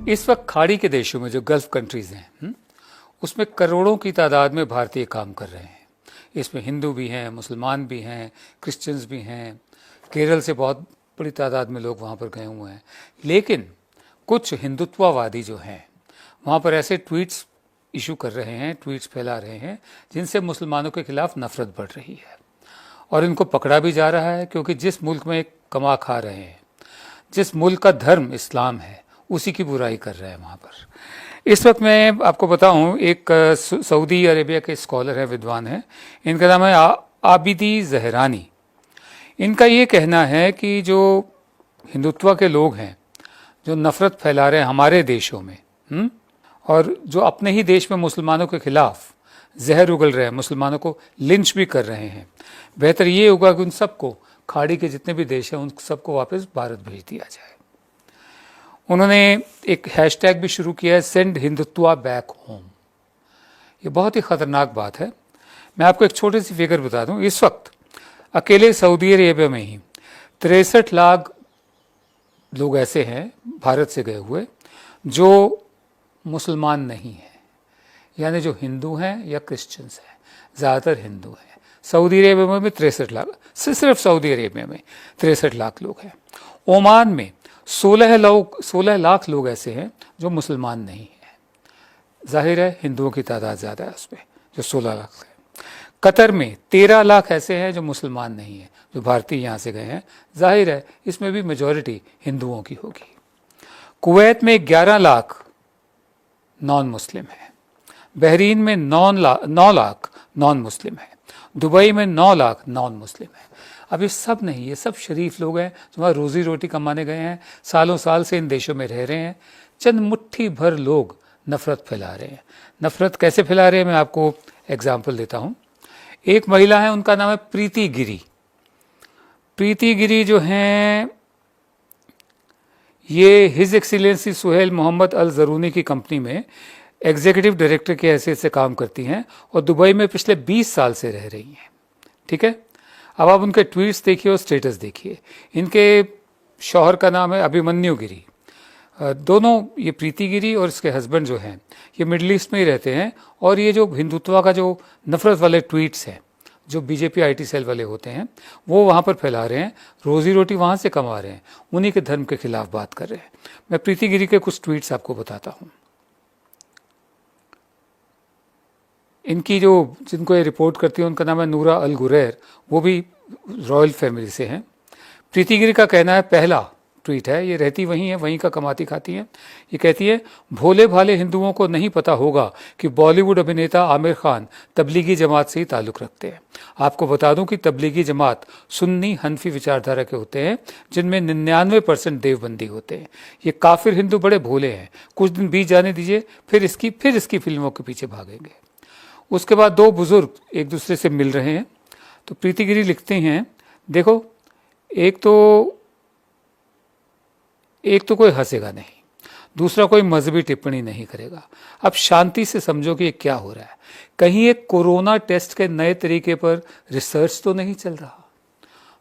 इस वक्त खाड़ी के देशों में जो गल्फ कंट्रीज हैं उसमें करोड़ों की तादाद में भारतीय काम कर रहे हैं। इसमें हिंदू भी हैं, मुसलमान भी हैं, क्रिश्चियंस भी हैं। केरल से बहुत बड़ी तादाद में लोग वहाँ पर गए हुए हैं। लेकिन कुछ हिंदुत्ववादी जो हैं वहाँ पर ऐसे ट्वीट्स इशू कर रहे हैं, ट्वीट्स फैला रहे हैं जिनसे मुसलमानों के खिलाफ नफरत बढ़ रही है और इनको पकड़ा भी जा रहा है, क्योंकि जिस मुल्क में कमा खा रहे हैं, जिस मुल्क का धर्म इस्लाम है, उसी की बुराई कर रहे हैं वहाँ पर। इस वक्त मैं आपको बताऊं, एक सऊदी अरेबिया के स्कॉलर हैं, विद्वान हैं, इनका नाम है आबिदी जहरानी। इनका ये कहना है कि जो हिंदुत्व के लोग हैं, जो नफ़रत फैला रहे हैं हमारे देशों में और जो अपने ही देश में मुसलमानों के खिलाफ जहर उगल रहे हैं, मुसलमानों को लिंच भी कर रहे हैं, बेहतर ये होगा कि उन सबको, खाड़ी के जितने भी देश हैं, उन सबको वापस भारत भेज दिया जाए। उन्होंने एक हैशटैग भी शुरू किया है, सेंड हिंदुत्वा बैक होम। ये बहुत ही ख़तरनाक बात है। मैं आपको एक छोटी सी फिगर बता दूं, इस वक्त अकेले सऊदी अरेबिया में ही 63 लाख लोग ऐसे हैं भारत से गए हुए जो मुसलमान नहीं हैं, यानी जो हिंदू हैं या क्रिश्चियंस हैं, ज़्यादातर हिंदू हैं। सऊदी अरेबिया में 63 लाख, सिर्फ सऊदी अरेबिया में 63 लाख लोग हैं। ओमान में 16 लाख लोग ऐसे हैं जो मुसलमान नहीं हैं। जाहिर है हिंदुओं की तादाद ज़्यादा है उसमें, जो 16 लाख है। कतर में 13 लाख ऐसे हैं जो मुसलमान नहीं हैं, जो भारतीय यहाँ से गए हैं। जाहिर है इसमें भी मेजॉरिटी हिंदुओं की होगी। कुवैत में 11 लाख नॉन मुस्लिम है। बहरीन में 9 लाख नॉन मुस्लिम है। दुबई में 9 लाख नॉन मुस्लिम है। अब ये सब नहीं, ये सब शरीफ लोग हैं जो वहाँ रोज़ी रोटी कमाने गए हैं, सालों साल से इन देशों में रह रहे हैं। चंद मुट्ठी भर लोग नफ़रत फैला रहे हैं। नफ़रत कैसे फैला रहे हैं, मैं आपको एग्जाम्पल देता हूँ। एक महिला है, उनका नाम है प्रीति गिरी। प्रीति गिरी जो हैं, ये हिज एक्सीलेंसी सुहेल मोहम्मद अल ज़रूनी की कंपनी में एग्जीक्यूटिव डायरेक्टर की हैसियत से काम करती हैं और दुबई में पिछले 20 साल से रह रही हैं। ठीक है, अब आप उनके ट्वीट्स देखिए और स्टेटस देखिए। इनके शौहर का नाम है अभिमन्यु गिरी। दोनों, ये प्रीति गिरी और इसके हस्बैंड जो हैं, ये मिडल ईस्ट में ही रहते हैं। और ये जो हिंदुत्व का जो नफ़रत वाले ट्वीट्स हैं, जो बीजेपी आईटी सेल वाले होते हैं, वो वहाँ पर फैला रहे हैं, रोज़ी रोटी वहाँ से कमा रहे हैं, उन्हीं के धर्म के खिलाफ बात कर रहे हैं। मैं प्रीति गिरी के कुछ ट्वीट्स आपको बताता हूँ। इनकी जो, जिनको ये रिपोर्ट करती है, उनका नाम है नूरा अल गुरैर, वो भी रॉयल फैमिली से हैं। प्रीति गिरी का कहना है, पहला ट्वीट है, ये रहती वहीं है, वहीं का कमाती खाती हैं। ये कहती है, भोले भाले हिंदुओं को नहीं पता होगा कि बॉलीवुड अभिनेता आमिर खान तबलीगी जमात से ही ताल्लुक़ रखते हैं। आपको बता दूं कि तबलीगी जमात सुन्नी हनफी विचारधारा के होते हैं, जिनमें 99% देवबंदी होते हैं। ये काफिर हिंदू बड़े भोले हैं, कुछ दिन बीत जाने दीजिए, फिर इसकी फिल्मों के पीछे भागेंगे। उसके बाद दो बुजुर्ग एक दूसरे से मिल रहे हैं, तो प्रीति गिरी लिखते हैं, देखो एक तो कोई हंसेगा नहीं, दूसरा कोई मजहबी टिप्पणी नहीं करेगा। अब शांति से समझो कि ये क्या हो रहा है। कहीं एक कोरोना टेस्ट के नए तरीके पर रिसर्च तो नहीं चल रहा।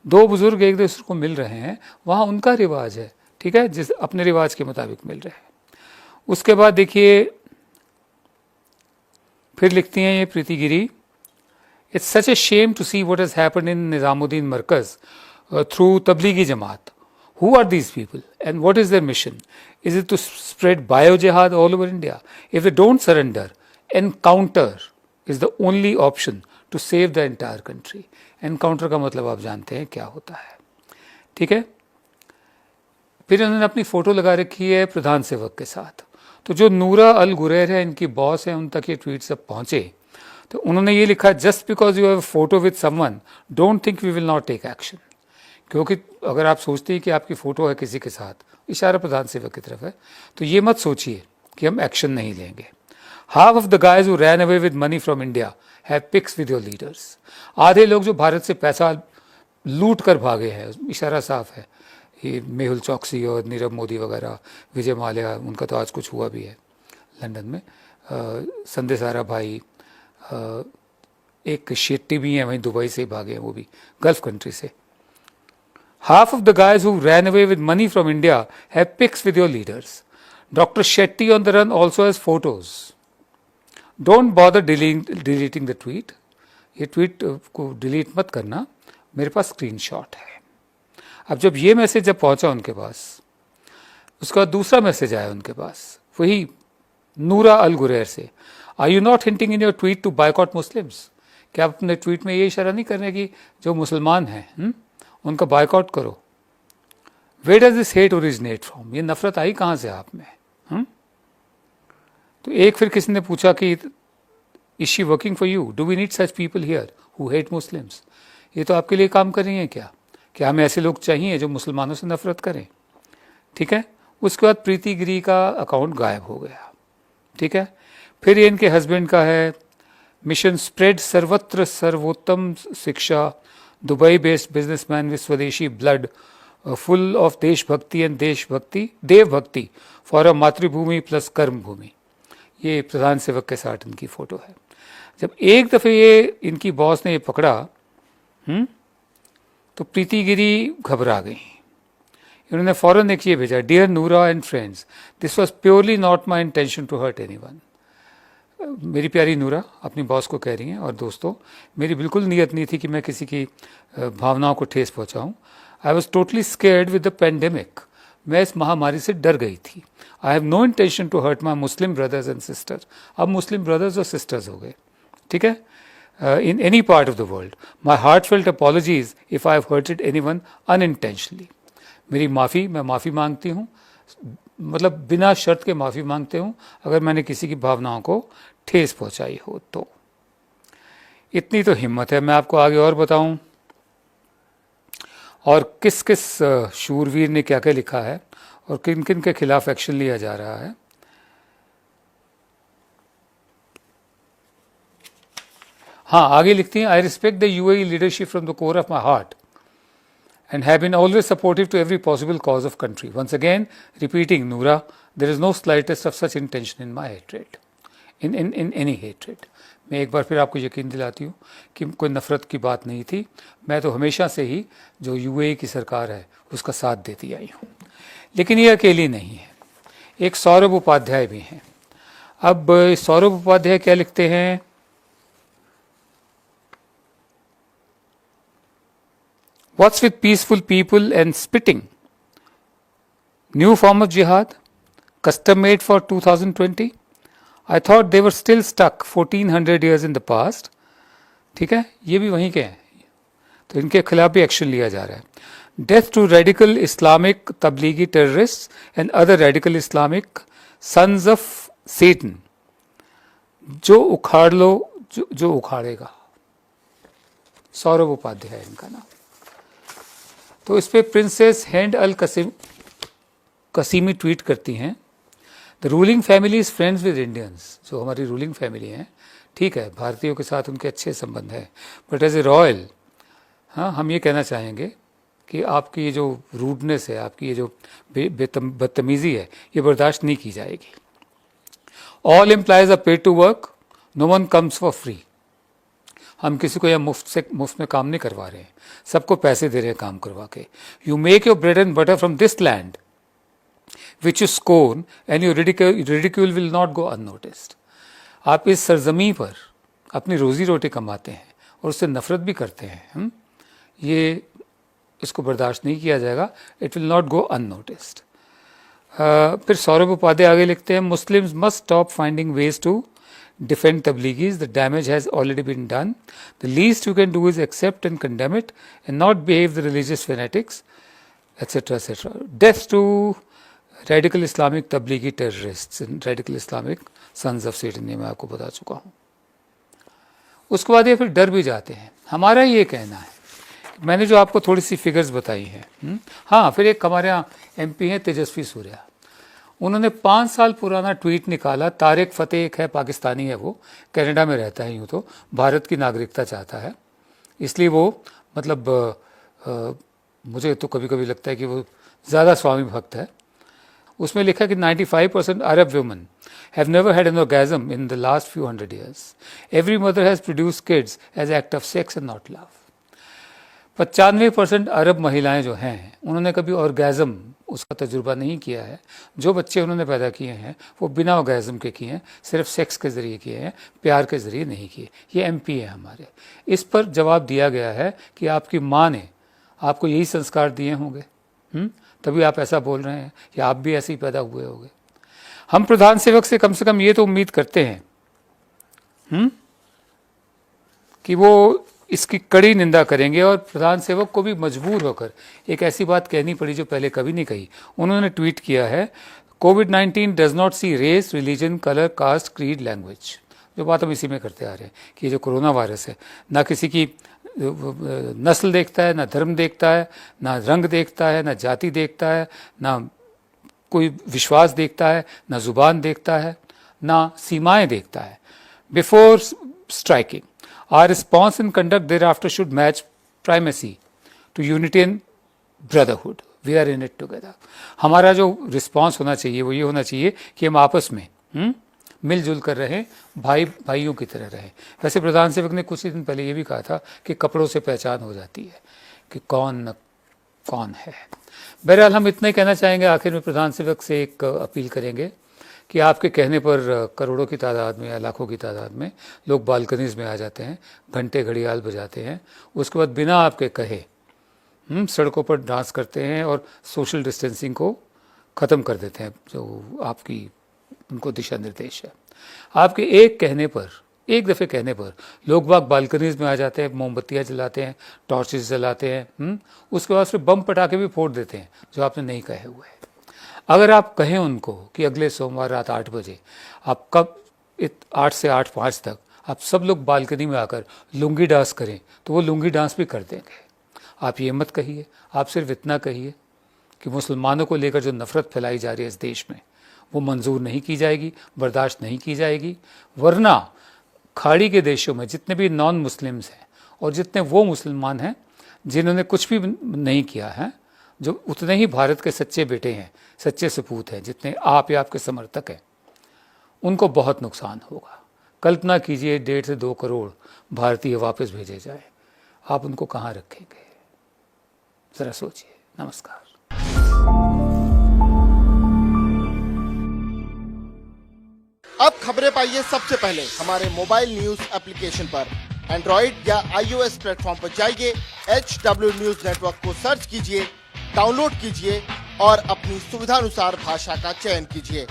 दो बुजुर्ग एक दूसरे को मिल रहे हैं, वहाँ उनका रिवाज है, ठीक है, जिस अपने रिवाज के मुताबिक मिल रहे हैं। उसके बाद देखिए, फिर लिखती हैं ये Preeti Giri, it's such a shame to see what has happened in Nizamuddin Markaz through Tablighi Jamaat. Who are these people and what is their mission? Is it to spread bio-jihad all over India? If they don't surrender, encounter is the only option to save the entire country. Encounter का मतलब आप जानते हैं क्या होता है, ठीक है। फिर उन्होंने अपनी फ़ोटो लगा रखी है प्रधान सेवक के साथ। तो जो नूरा अल गुरैर है, इनकी बॉस है, उन तक ये ट्वीट सब पहुँचे, तो उन्होंने ये लिखा, just because you have a photo with someone don't think we will not take action. क्योंकि अगर आप सोचते हैं कि आपकी फ़ोटो है किसी के साथ, इशारा प्रधान सेवक की तरफ है, तो ये मत सोचिए कि हम एक्शन नहीं लेंगे। Half of the guys who ran away with money from India have pics with your leaders. आधे लोग जो भारत से पैसा लूट कर भागे हैं, इशारा साफ है, ये मेहुल चौकसी और नीरव मोदी वगैरह, विजय माल्या, उनका तो आज कुछ हुआ भी है लंदन में, संदेश सारा भाई, एक शेट्टी भी हैं वहीं दुबई से भागे हैं, वो भी गल्फ कंट्री से। Half of the guys who ran away with money from India have pics with your leaders. Dr. Shetty on the run also has photos. Don't bother deleting the tweet. ये tweet को delete मत करना, मेरे पास screenshot है. अब जब ये message जब पहुंचा उनके पास, उसके बाद दूसरा मैसेज आया उनके पास, वही नूरा अल गुरैर से. Are you not hinting in your tweet to boycott Muslims? क्या आप अपने ट्वीट में ये इशारा नहीं कर रहे कि जो मुसलमान हैं उनका बायकॉट करो? Where does this hate originate from? ये नफरत आई कहाँ से आप में? तो एक फिर किसी ने पूछा कि is she working for you? Do we need such people here who hate Muslims? ये तो आपके लिए काम कर रही हैं क्या? क्या हमें ऐसे लोग चाहिए जो मुसलमानों से नफरत करें? ठीक है. उसके बाद प्रीति गिरी का अकाउंट गायब हो गया. ठीक है. फिर ये इनके हस्बैंड का है, मिशन स्प्रेड सर्वत्र सर्वोत्तम शिक्षा, दुबई बेस्ड बिजनेसमैन विद स्वदेशी ब्लड, फुल ऑफ देशभक्ति एंड देवभक्ति फॉर अ मातृभूमि प्लस कर्म भूमि. ये प्रधान सेवक के साथ इनकी फोटो है. जब एक दफ़े ये इनकी बॉस ने ये पकड़ा तो प्रीति गिरी घबरा गई. इन्होंने फौरन एक ये भेजा, dear Noura and friends, this was purely not my intention to hurt anyone. मेरी प्यारी नूरा अपनी बॉस को कह रही हैं, और दोस्तों, मेरी बिल्कुल नीयत नहीं थी कि मैं किसी की भावनाओं को ठेस पहुंचाऊं. I was totally scared with the pandemic. मैं इस महामारी से डर गई थी. I have no intention to hurt my Muslim brothers and sisters. अब मुस्लिम ब्रदर्स और सिस्टर्स हो गए. ठीक है. In any part of the world, my heart felt apologies if I have hurted anyone unintentionally. मेरी माफ़ी, मैं माफ़ी मांगती हूँ, मतलब बिना शर्त के माफ़ी मांगते हूँ अगर मैंने किसी की भावनाओं को ठेस पहुँचाई हो तो. इतनी तो हिम्मत है. मैं आपको आगे और बताऊँ और किस किस शूरवीर ने क्या क्या लिखा है और किन किन के खिलाफ एक्शन लिया जा रहा है. हाँ, आगे लिखती हैं, I respect the UAE leadership from the core of my heart and have been always supportive to every possible cause of country. Once again, repeating, Noora, there is no slightest of such intention in my hatred, in any hatred. मैं एक बार फिर आपको यकीन दिलाती हूँ कि कोई नफ़रत की बात नहीं थी. मैं तो हमेशा से ही जो यूएई की सरकार है उसका साथ देती आई हूँ. लेकिन ये अकेली नहीं है, एक सौरभ उपाध्याय भी हैं. अब सौरभ उपाध्याय क्या लिखते हैं? What's with peaceful people and spitting? New form of jihad, custom made for 2020. I thought they were still stuck 1400 years in the past. ठीक है, ये भी वहीं के हैं, तो इनके खिलाफ भी एक्शन लिया जा रहा है. Death to radical Islamic Tablighi terrorists and other radical Islamic sons of Satan. जो उखाड़ लो, जो उखाड़ेगा. सौरभ उपाध्याय इनका नाम. तो इस पर प्रिंसेस हिंद अल कसीमी ट्वीट करती हैं, the ruling family is friends with Indians. जो हमारी रूलिंग फैमिली हैं, ठीक है, भारतीयों के साथ उनके अच्छे संबंध हैं, बट एज ए रॉयल, हाँ, हम ये कहना चाहेंगे कि आपकी ये जो रूडनेस है, आपकी ये जो बदतमीज़ी है, ये बर्दाश्त नहीं की जाएगी. All employees are paid to work, no one comes for free. हम किसी को यह मुफ्त में काम नहीं करवा रहे हैं, सबको पैसे दे रहे हैं काम करवा के. You make your bread and butter from this land which you scorn and your ridicule will not go unnoticed. आप इस सरजमी पर अपनी रोजी रोटी कमाते हैं और उससे नफरत भी करते हैं. ये इसको बर्दाश्त नहीं किया जाएगा. It will not go unnoticed. फिर सौरभ उपाध्याय आगे लिखते हैं, Muslims must stop finding ways to defend Tabligis. The damage has already been done. The least you can do is accept and condemn it and not behave the religious fanatics, etc., etc. Death to radical Islamic Tablighi terrorists and radical Islamic sons of Satan. ये मैं आपको बता चुका हूँ. उसके बाद ये फिर डर भी जाते हैं. हमारा ये कहना है, मैंने जो आपको थोड़ी सी फिगर्स बताई हैं. हाँ, फिर एक हमारे यहाँ MP हैं तेजस्वी सूर्या, उन्होंने 5 साल पुराना ट्वीट निकाला. तारिक फ़तेह एक है, पाकिस्तानी है, वो कनाडा में रहता है, यूँ तो भारत की नागरिकता चाहता है, इसलिए वो मतलब मुझे तो कभी कभी लगता है कि वो ज़्यादा स्वामी भक्त है. उसमें लिखा कि 95% Arab women have never had an orgasm in the last few 100 years. Every mother has produced kids as act of sex and not love. 95% अरब महिलाएं जो हैं उन्होंने कभी ऑर्गेज़म उसका तजुर्बा नहीं किया है। जो बच्चे उन्होंने पैदा किए हैं वो बिना ऑर्गेज़म के किए हैं, सिर्फ सेक्स के ज़रिए किए हैं, प्यार के ज़रिए नहीं किए। ये MP है हमारे। इस पर जवाब दिया गया है कि आपकी माँ ने आपको यही संस्कार दिए होंगे, तभी आप ऐसा बोल रहे हैं, या आप भी ऐसे ही पैदा हुए होंगे। हम प्रधान सेवक से कम ये तो उम्मीद करते हैं कि वो इसकी कड़ी निंदा करेंगे, और प्रधान सेवक को भी मजबूर होकर एक ऐसी बात कहनी पड़ी जो पहले कभी नहीं कही। उन्होंने ट्वीट किया है, कोविड-19 does not see race, religion, colour, caste, creed, language. जो बात हम इसी में करते आ रहे हैं कि जो कोरोना वायरस है, ना किसी की नस्ल देखता है, ना धर्म देखता है, ना रंग देखता है, ना जाति देखता है, ना कोई विश्वास देखता है, ना जुबान देखता है, ना सीमाएं देखता है। Before striking, our response and conduct thereafter should match primacy to unity and brotherhood. We are in it together. हमारा जो रिस्पॉन्स होना चाहिए वो ये होना चाहिए कि हम आपस में मिलजुल कर रहें, भाइयों की तरह रहें। वैसे प्रधान सेवक ने कुछ ही दिन पहले ये भी कहा था कि कपड़ों से पहचान हो जाती है कि कौन है। बहरहाल हम इतना ही कहना चाहेंगे। आखिर में प्रधान सेवक से एक अपील करेंगे कि आपके कहने पर करोड़ों की तादाद में या लाखों की तादाद में लोग बालकनीज़ में आ जाते हैं, घंटे घड़ियाल बजाते हैं, उसके बाद बिना आपके कहे सड़कों पर डांस करते हैं और सोशल डिस्टेंसिंग को ख़त्म कर देते हैं, जो आपकी उनको दिशा निर्देश है। आपके एक दफ़े कहने पर लोग बाग बालकनीज़ में आ जाते हैं, मोमबत्तियाँ जलाते हैं, टॉर्चेस जलाते हैं, उसके बाद फिर बम पटाखे भी फोड़ देते हैं जो आपने नहीं कहे हुए हैं। अगर आप कहें उनको कि अगले सोमवार रात 8 बजे आप 8 से 8:05 तक आप सब लोग बालकनी में आकर लुंगी डांस करें, तो वो लुंगी डांस भी कर देंगे। आप ये मत कहिए, आप सिर्फ इतना कहिए कि मुसलमानों को लेकर जो नफ़रत फैलाई जा रही है इस देश में, वो मंजूर नहीं की जाएगी, बर्दाश्त नहीं की जाएगी। वरना खाड़ी के देशों में जितने भी नॉन मुस्लिम्स हैं और जितने वो मुसलमान हैं जिन्होंने कुछ भी नहीं किया है, जो उतने ही भारत के सच्चे बेटे हैं, सच्चे सपूत हैं, जितने आप या आपके समर्थक हैं, उनको बहुत नुकसान होगा। कल्पना कीजिए 1.5 से 2 करोड़ भारतीय वापस भेजे जाए, आप उनको कहाँ रखेंगे? ज़रा सोचिए। नमस्कार। अब खबरें पाइए सबसे पहले हमारे मोबाइल न्यूज एप्लीकेशन पर। एंड्रॉइड या iOS प्लेटफॉर्म पर जाइए, HW न्यूज नेटवर्क को सर्च कीजिए, डाउनलोड कीजिए और अपनी सुविधानुसार भाषा का चयन कीजिए।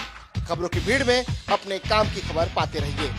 खबरों की भीड़ में अपने काम की खबर पाते रहिए।